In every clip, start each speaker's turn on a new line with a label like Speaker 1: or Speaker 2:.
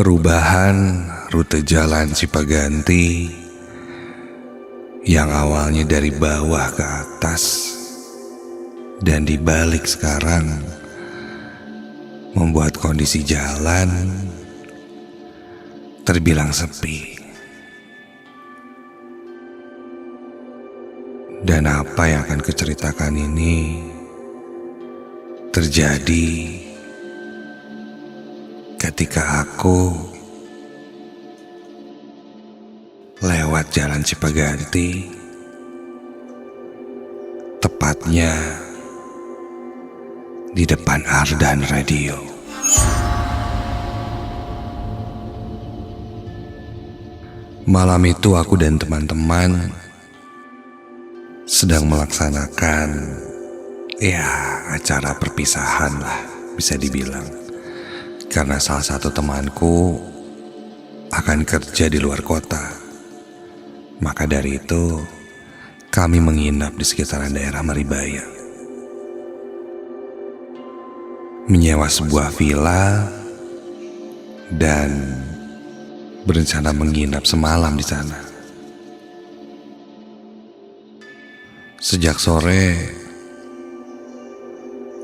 Speaker 1: Perubahan rute jalan Cipaganti yang awalnya dari bawah ke atas dan dibalik sekarang membuat kondisi jalan terbilang sepi. Dan apa yang akan kuceritakan ini terjadi ketika aku lewat jalan Cipaganti, tepatnya di depan Ardan Radio. Malam itu aku dan teman-teman sedang melaksanakan acara perpisahan lah, bisa dibilang. Karena salah satu temanku akan kerja di luar kota. Maka dari itu kami menginap di sekitaran daerah Maribaya, menyewa sebuah villa dan berencana menginap semalam di sana. Sejak sore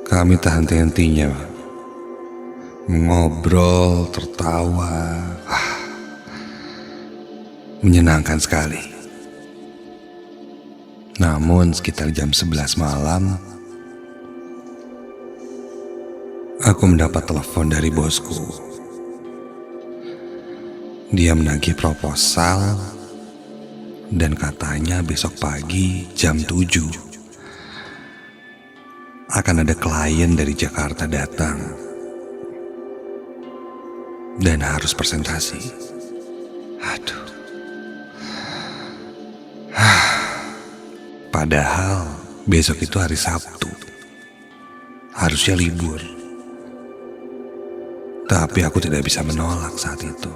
Speaker 1: kami tak henti-hentinya mengobrol, tertawa, menyenangkan sekali. Namun sekitar jam 11 malam, aku mendapat telepon dari bosku. Dia menagih proposal dan katanya besok pagi jam 7 akan ada klien dari Jakarta datang dan harus presentasi. Aduh. Padahal besok itu hari Sabtu, harusnya libur. Tapi aku tidak bisa menolak saat itu.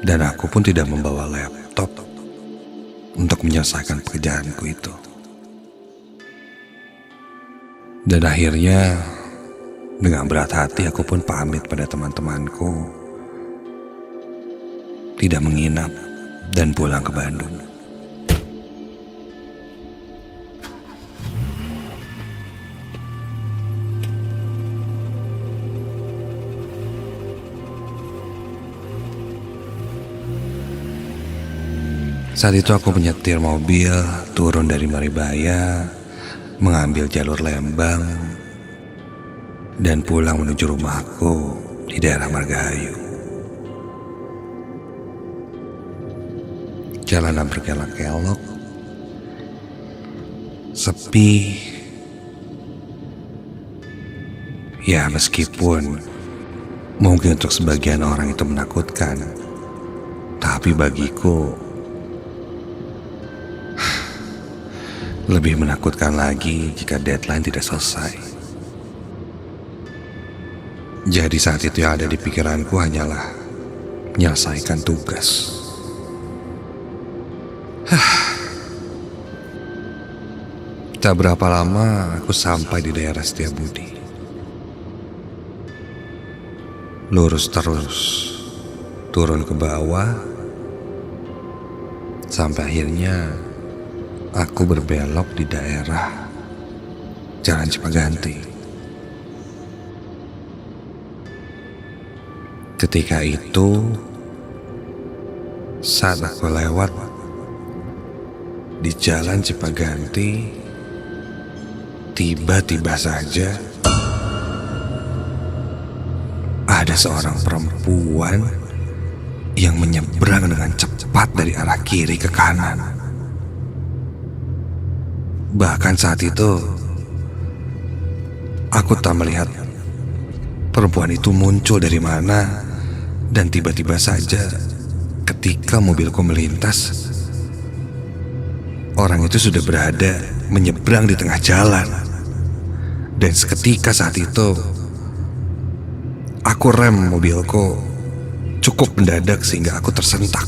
Speaker 1: Dan aku pun tidak membawa laptop untuk menyelesaikan pekerjaanku itu. Dan akhirnya dengan berat hati aku pun pamit pada teman-temanku, tidak menginap dan pulang ke Bandung. Saat itu aku menyetir mobil turun dari Maribaya, mengambil jalur Lembang dan pulang menuju rumahku di daerah Margahayu. Jalanan berkelok-kelok, sepi. Ya, meskipun mungkin untuk sebagian orang itu menakutkan, tapi bagiku lebih menakutkan lagi jika deadline tidak selesai. Jadi saat itu yang ada di pikiranku hanyalah menyelesaikan tugas. Tak berapa lama aku sampai di daerah Setiabudi. Lurus terus, turun ke bawah, sampai akhirnya aku berbelok di daerah Jalan Cipaganti. Ketika itu, saat aku lewat di Jalan Cipaganti, tiba-tiba saja ada seorang perempuan yang menyeberang dengan cepat dari arah kiri ke kanan. Bahkan saat itu, aku tak melihat perempuan itu muncul dari mana, dan tiba-tiba saja ketika mobilku melintas, orang itu sudah berada menyeberang di tengah jalan. Dan seketika saat itu, aku rem mobilku cukup mendadak sehingga aku tersentak.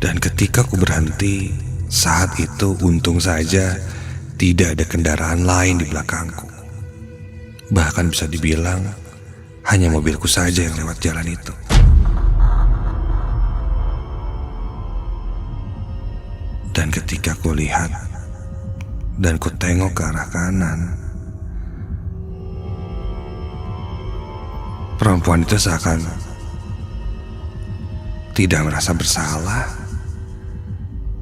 Speaker 1: Dan ketika ku berhenti, saat itu untung saja tidak ada kendaraan lain di belakangku. Bahkan bisa dibilang hanya mobilku saja yang lewat jalan itu. Dan ketika ku lihat dan ku tengok ke arah kanan, perempuan itu seakan tidak merasa bersalah,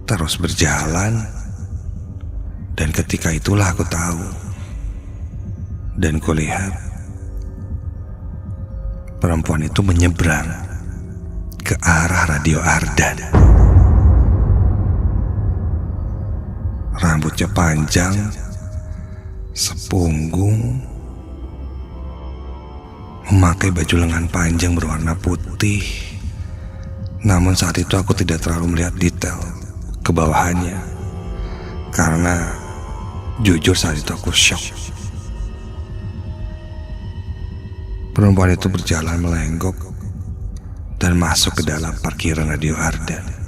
Speaker 1: terus berjalan. Dan ketika itulah aku tahu dan kulihat perempuan itu menyeberang ke arah Radio Ardan. Rambutnya panjang, sepunggung, memakai baju lengan panjang berwarna putih. Namun saat itu aku tidak terlalu melihat detail ke bawahannya, karena jujur saat itu aku syok. Perempuan itu berjalan melenggok dan masuk ke dalam parkiran Radio Ardan.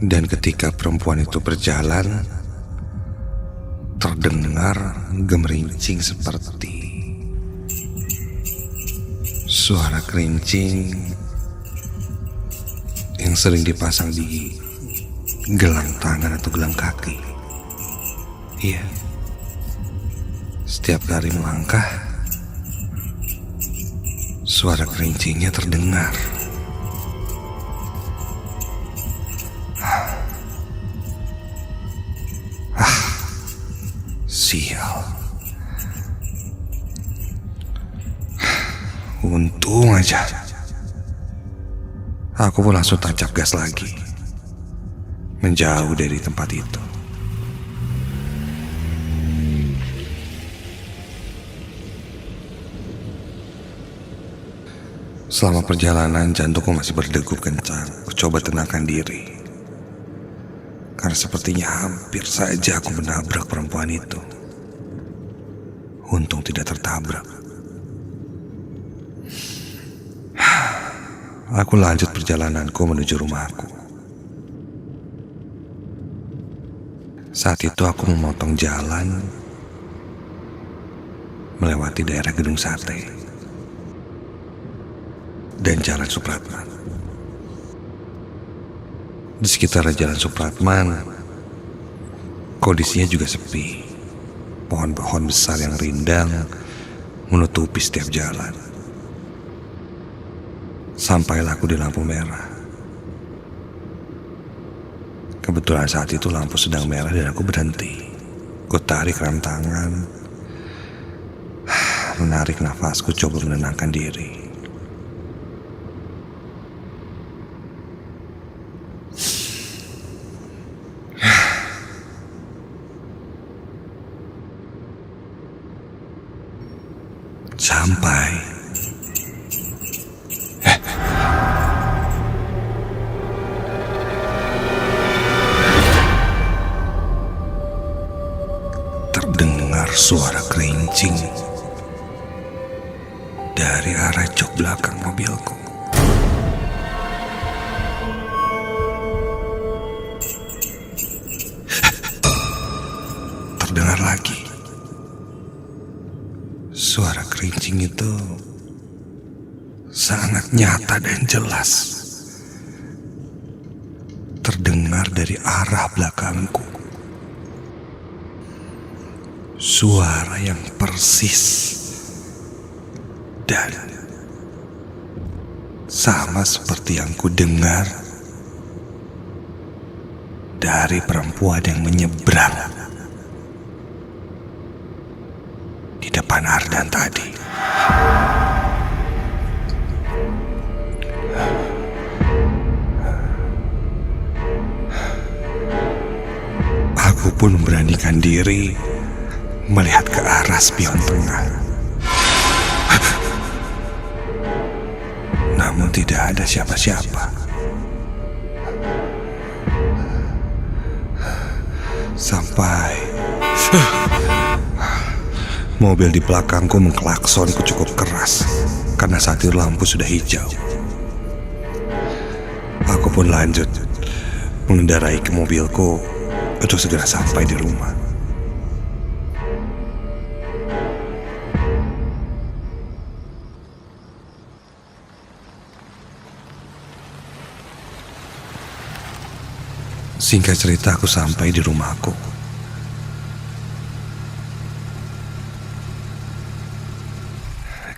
Speaker 1: Dan ketika perempuan itu berjalan, terdengar gemerincing seperti suara kerincing yang sering dipasang di gelang tangan atau gelang kaki. Iya, setiap kali melangkah, suara kerincingnya terdengar. Sial. Untung aja aku pun langsung tancap gas lagi, menjauh dari tempat itu. Selama perjalanan jantungku masih berdegup kencang. Aku coba tenangkan diri, karena sepertinya hampir saja aku menabrak perempuan itu. Untung tidak tertabrak. Aku lanjut perjalananku menuju rumahku. Saat itu aku memotong jalan melewati daerah Gedung Sate dan Jalan Supratman. Di sekitar Jalan Supratman, kondisinya juga sepi. Pohon-pohon besar yang rindang menutupi setiap jalan. Sampailah aku di lampu merah. Kebetulan saat itu lampu sedang merah dan aku berhenti. Ku tarik rem tangan, menarik nafasku, coba menenangkan diri. Sampai terdengar suara kerincing dari arah jok belakang mobilku. Terdengar lagi. Suara kerincing itu sangat nyata dan jelas. Terdengar dari arah belakangku. Suara yang persis dan sama seperti yang ku dengar dari perempuan yang menyeberang di depan Ardan tadi. Aku pun memberanikan diri melihat ke arah spion tengah. Namun tidak ada siapa-siapa. Sampai mobil di belakangku mengklaksonku cukup keras karena saat itu lampu sudah hijau. Aku pun lanjut mengendarai ke mobilku untuk segera sampai di rumah. Singkat cerita, aku sampai di rumahku.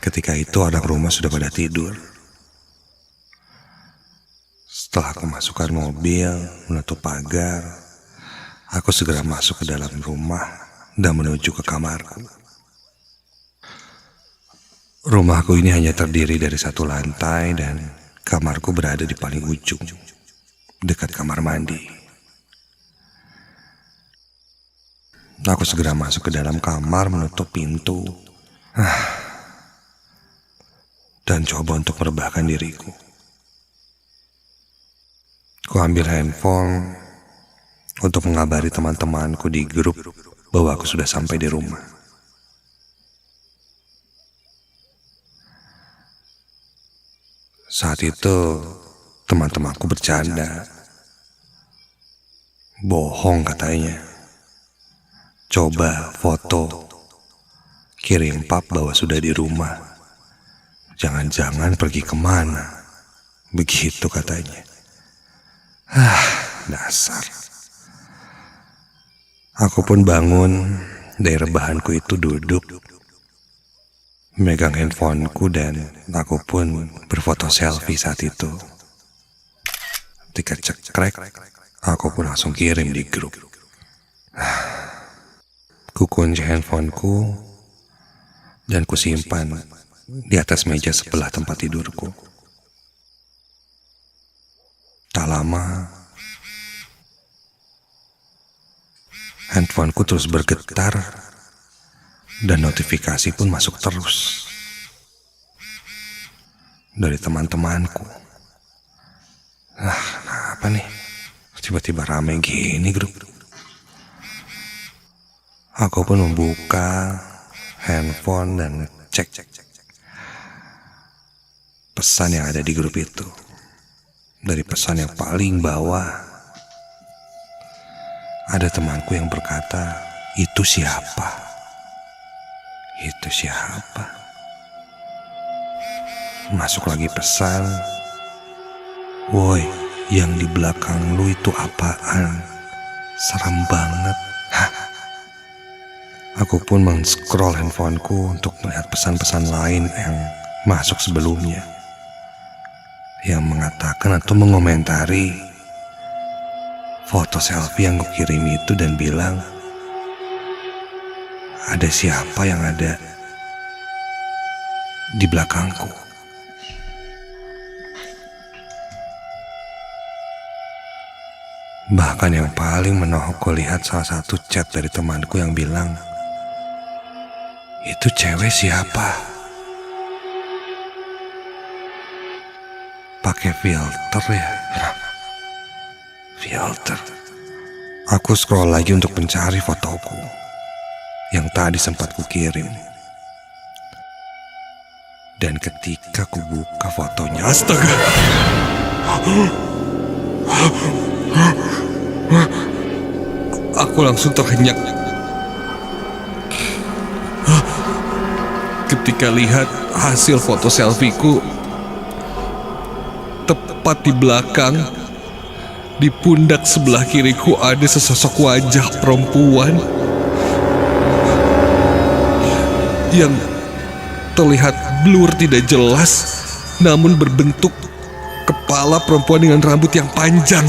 Speaker 1: Ketika itu anak rumah sudah pada tidur. Setelah aku masukkan mobil, menutup pagar, aku segera masuk ke dalam rumah dan menuju ke kamarku. Rumahku ini hanya terdiri dari satu lantai dan kamarku berada di paling ujung, dekat kamar mandi. Aku segera masuk ke dalam kamar, menutup pintu, dan coba untuk merebahkan diriku. Ku ambil handphone untuk mengabari teman-temanku di grup bahwa aku sudah sampai di rumah. Saat itu teman-temanku bercanda. Bohong katanya. Coba foto, kirim pap bahwa sudah di rumah. Jangan-jangan pergi kemana. Begitu katanya. Dasar. Aku pun bangun dari rebahanku itu, duduk megang handphoneku, dan aku pun berfoto selfie saat itu. Ketika cekrek, aku pun langsung kirim di grup. Ku kunci handphoneku dan ku simpan di atas meja sebelah tempat tidurku. Tak lama, handphoneku terus bergetar dan notifikasi pun masuk terus dari teman-temanku. Apa nih? Tiba-tiba rame gini grup. Aku pun membuka handphone dan cek pesan yang ada di grup itu. Dari pesan yang paling bawah, ada temanku yang berkata, "Itu siapa? Itu siapa?" Masuk lagi pesan, "Woi, yang di belakang lu itu apaan? Serem banget." Aku pun men-scroll handphoneku untuk melihat pesan-pesan lain yang masuk sebelumnya, yang mengatakan atau mengomentari foto selfie yang kukirim itu dan bilang, ada siapa yang ada di belakangku. Bahkan yang paling menohok kulihat salah satu chat dari temanku yang bilang, "Itu cewek siapa? Pakai filter ya?" Filter. Aku scroll lagi untuk mencari fotoku yang tadi sempat kukirim. Dan ketika ku buka fotonya, astaga, aku langsung terhenyak ketika lihat hasil foto selfieku. Tepat di belakang, di pundak sebelah kiriku ada sesosok wajah perempuan yang terlihat blur, tidak jelas, namun berbentuk kepala perempuan dengan rambut yang panjang.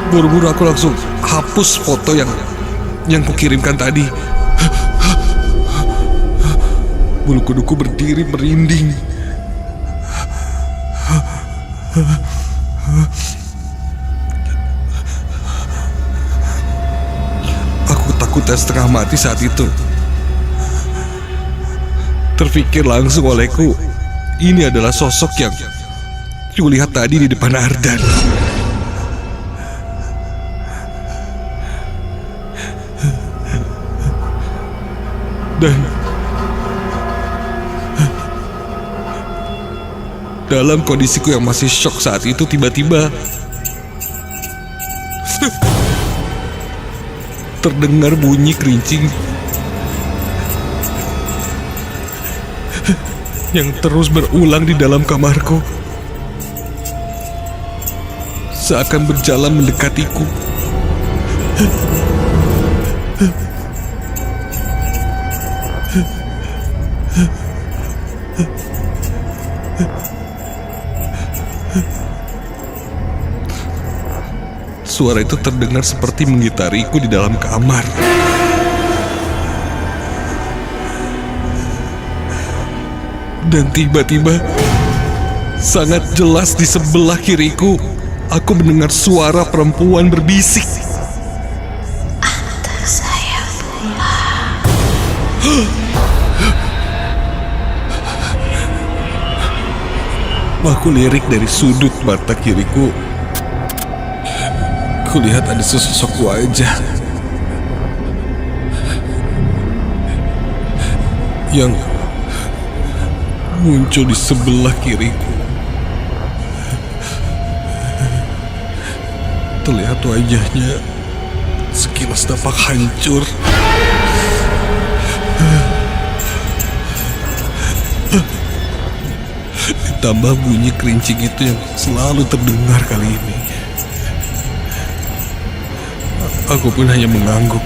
Speaker 1: Buru-buru aku langsung hapus foto yang kukirimkan tadi. Bulu kuduku berdiri merinding. Aku takut dan setengah mati saat itu. Terpikir langsung olehku, ini adalah sosok yang kulihat tadi di depan Ardan. dalam kondisiku yang masih shock saat itu, tiba-tiba terdengar bunyi kerincing yang terus berulang di dalam kamarku, seakan berjalan mendekatiku. Suara itu terdengar seperti menggitariku di dalam kamar. Dan tiba-tiba, sangat jelas di sebelah kiriku, aku mendengar suara perempuan berbisik.
Speaker 2: Antar saya pulang.
Speaker 1: Aku lirik dari sudut mata kiriku. Kulihat ada sesosok wajah yang muncul di sebelah kiriku. Terlihat wajahnya sekilas tampak hancur. Ditambah bunyi kerincing itu yang selalu terdengar kali ini. Aku pun hanya mengangguk.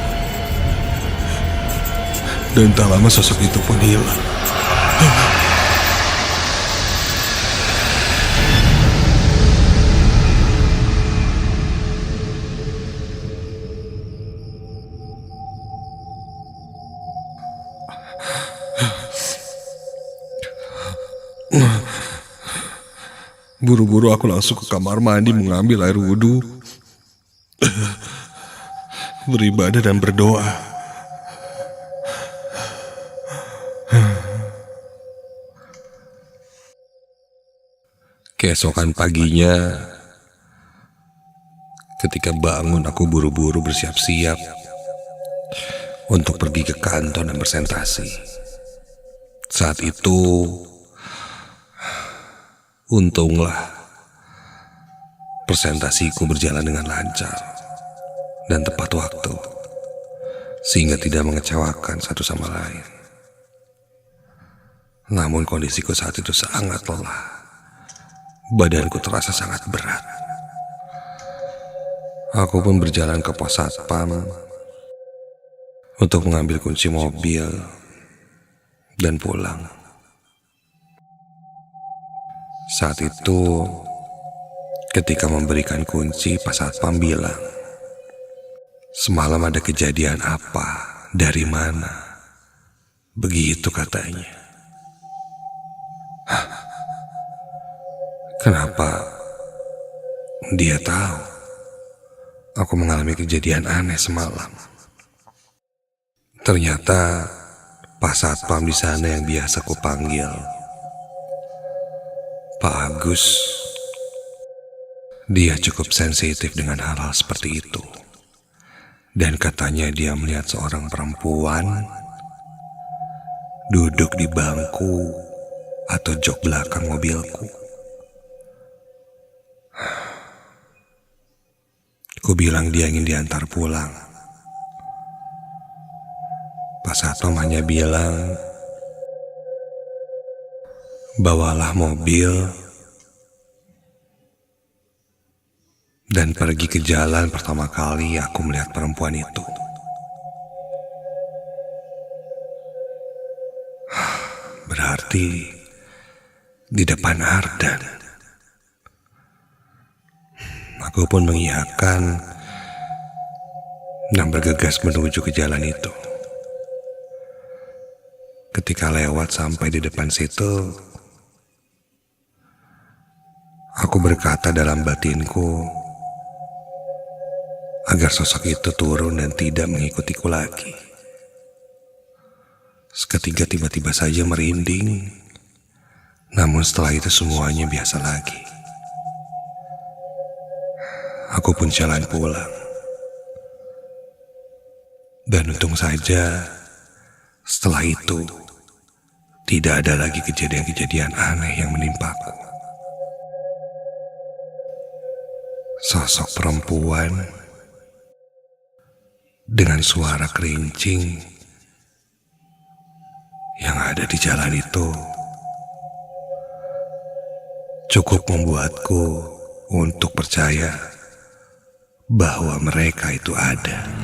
Speaker 1: Dan tak lama sosok itu pun hilang. Buru-buru aku langsung ke kamar mandi mengambil air wudhu, beribadah dan berdoa. Keesokan paginya, ketika bangun aku buru-buru bersiap-siap untuk pergi ke kantor dan presentasi. Saat itu, untunglah presentasiku berjalan dengan lancar dan tepat waktu, sehingga tidak mengecewakan satu sama lain. Namun kondisiku saat itu sangat lelah. Badanku terasa sangat berat. Aku pun berjalan ke pos satpam untuk mengambil kunci mobil dan pulang. Saat itu, ketika memberikan kunci, pas satpam bilang, "Semalam ada kejadian apa? Dari mana?" Begitu katanya. Hah? Kenapa dia tahu aku mengalami kejadian aneh semalam? Ternyata Pak Satpam di sana yang biasa ku panggil Pak Agus, dia cukup sensitif dengan hal-hal seperti itu. Dan katanya dia melihat seorang perempuan duduk di bangku atau jok belakang mobilku. Ku bilang dia ingin diantar pulang. Pak Satpam hanya bilang, "Bawalah mobil dan pergi ke jalan." Pertama kali aku melihat perempuan itu. Berarti di depan Ardan. Aku pun mengiyakan dan bergegas menuju ke jalan itu. Ketika lewat sampai di depan situ, aku berkata dalam batinku agar sosok itu turun dan tidak mengikutiku lagi. Seketika tiba-tiba saja merinding, namun setelah itu semuanya biasa lagi. Aku pun jalan pulang. Dan untung saja, setelah itu, tidak ada lagi kejadian-kejadian aneh yang menimpaku. Sosok perempuan dengan suara kerincing yang ada di jalan itu cukup membuatku untuk percaya bahwa mereka itu ada.